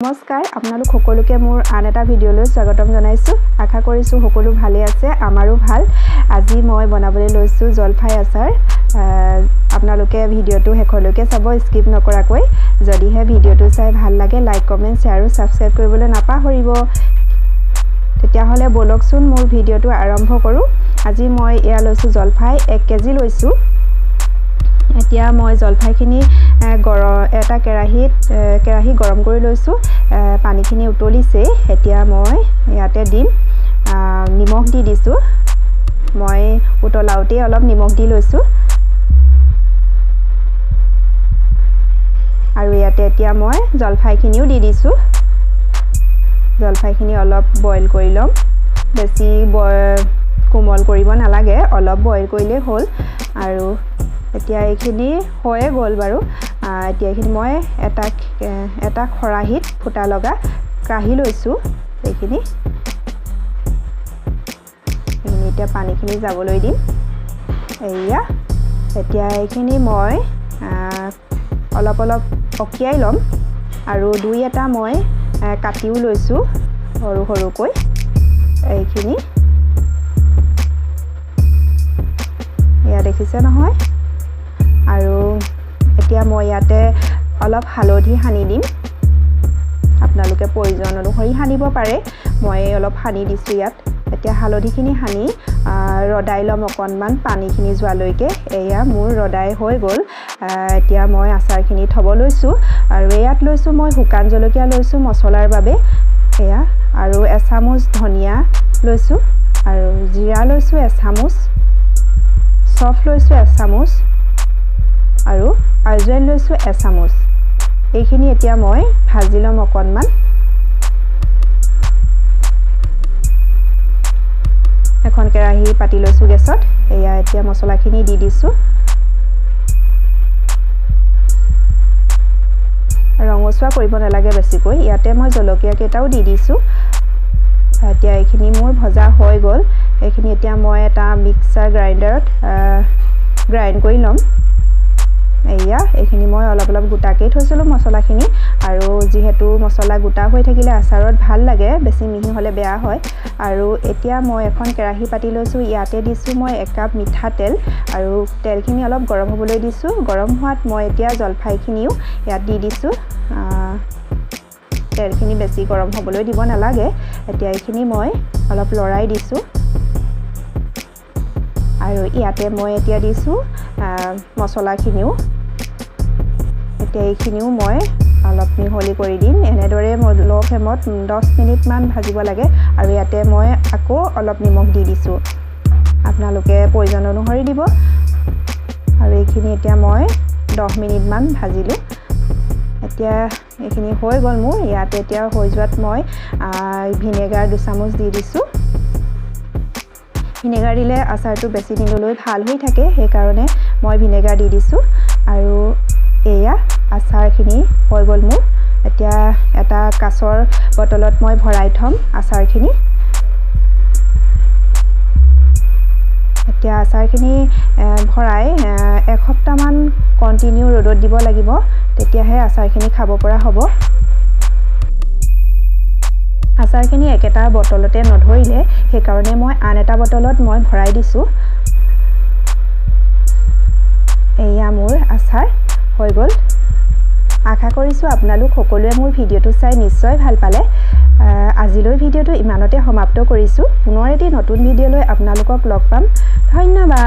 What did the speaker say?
নমস্কাৰ আপোনালোক সকলোকে মোৰ আন এটা ভিডিঅ'লৈ স্বাগতম জনাইছো আশা কৰিছো সকলো ভালে আছে আমাৰো ভাল আজি মই বনাবলৈ লৈছো জলফাই আচাৰ আপোনালোকে ভিডিঅ'টো শেষলৈকে চাব স্কিপ নকৰাকৈ যদিহে ভিডিঅ'টো চাই ভাল লাগে লাইক কমেন্ট শ্বেয়াৰ আৰু সাবস্ক্ৰাইব কৰিবলৈ নাপাহৰিব তেতিয়া হলে বলকচোন মোৰ ভিডিঅ'টো আৰম্ভ কৰো আজি মই এয়া লৈছো জলফাই 1 কেজি লৈছো এতিয়া মই জলফাইখিনি এটা কেৰাহী গৰম কৰি লৈছো পানীখিনি উতলিছে এতিয়া মই ইয়াতে দিম নিমখ দি দিছো মই উতলাওতে অলপ নিমখ দি লৈছো আৰু ইয়াতে এতিয়া মই জলফাইখিনিও দি দিছো জলফাইখিনি অলপ বইল কৰি লম বেছি কোমল কৰিব নালাগে অলপ বইল কৰিলে হ'ল আৰু এতিয়া এইখিনি হৈয়ে গ'ল বাৰু এতিয়া এইখিনি মই এটা খৰাহিত ফুটা লগা কাঢ়ি লৈছো এইখিনি এতিয়া পানীখিনি যাবলৈ দিম এয়া এতিয়া এইখিনি মই অলপ পকিয়াই লম আৰু দুই এটা মই কাটিও লৈছো সৰু সৰুকৈ এইখিনি এয়া দেখিছে নহয় আৰু এতিয়া মই ইয়াতে অলপ হালধি সানি দিম আপোনালোকে প্ৰয়োজন অনুসৰি সানিব পাৰে মই অলপ সানি দিছো ইয়াত এতিয়া হালধিখিনি সানি ৰদাই লম অকনমান পানীখিনি যোৱালৈকে এয়া মোৰ ৰদাই হৈ গ'ল এতিয়া মই আচাৰখিনি থব লৈছো আৰু ইয়াত লৈছো মই শুকান জলকীয়া লৈছো মছলাৰ বাবে এয়া আৰু এচামুচ ধনিয়া লৈছো আৰু জিৰা লৈছো এচামুচ সফ লৈছো এচামুচ আৰু আজৱাইন লৈছো এচামুচ এইখিনি এতিয়া মই ভাজি লম অকনমান এখন কেৰাহী পাতি লৈছো গেছত এয়া এতিয়া মছলাখিনি দি দিছো ৰঙচুৱা কৰিব নালাগে বেছিকৈ ইয়াতে মই জলকীয়া কেইটাও দি দিছো এতিয়া এইখিনি মোৰ ভজা হৈ গ'ল এইখিনি এতিয়া মই এটা মিক্সাৰ গ্ৰাইণ্ডাৰত গ্ৰাইণ্ড কৰি লম এয়া এইখিনি মই অলপ গোটাকে থৈছিলো মছলাখিনি আৰু যেহেতু মছলা গোটা হৈ থাকিলে আচাৰত ভাল লাগে বেছি মিহি হলে বেয়া হয় আৰু এতিয়া মই এখন কেৰাহী পাতি লৈছো ইয়াতে দিছো মই 1 কাপ মিঠা তেল আৰু তেলখিনি অলপ গৰম হ'বলৈ দিছো গৰম হোৱাত মই এতিয়া জলফাইখিনিও ইয়াত দি দিছো তেলখিনি বেছি গৰম হ'বলৈ দিব নালাগে এতিয়া এইখিনি মই অলপ লৰাই দিছো আৰু ইয়াতে মই এতিয়া দিছো মছলাখিনিও এতিয়া এইখিনিও মই অলপ মিহলি কৰি দিম এনেদৰে মই লো ফ্লেমত 10 মিনিট মান ভাজিব লাগে আৰু ইয়াতে মই আকৌ অলপ নিমখ দি দিছো আপোনালোকে প্ৰয়োজন অনুসৰি দিব আৰু এইখিনি এতিয়া মই 10 মিনিট মান ভাজিলো এতিয়া এইখিনি হৈ গ'ল মোৰ ইয়াতে এতিয়া হৈ যোৱাত মই ভিনেগাৰ 2 চামুচ দি দিছো ভিনেগাৰ দিলে আচাৰটো বেছি দিনলৈ ভাল হৈ থাকে সেই কাৰণে মই ভিনেগাৰ দি দিছো আৰু এয়া আচাৰখিনি হৈ গ'ল মোৰ এতিয়া এটা কাছৰ বটলত মই ভৰাই থম আচাৰখিনি এতিয়া আচাৰখিনি ভৰাই এসপ্তাহ মান কন্টিনিউ ৰ'দত দিব লাগিব তেতিয়াহে আচাৰখিনি খাব পৰা হ'ব আচাৰখিনি একেটা বটলতে নধৰিলে সেই কাৰণে মই আন এটা বটলত মই ভৰাই দিছো এয়া মোৰ আচাৰ হৈ গ'ল আশা কৰিছো আপোনালোক সকলোৱে মোৰ ভিডিঅ'টো চাই নিশ্চয় ভাল পালে আজিলৈ ভিডিঅ'টো ইমানতে সমাপ্ত কৰিছো পুনৰ এটি নতুন ভিডিঅ'লৈ আপোনালোকক লগ পাম ধন্যবাদ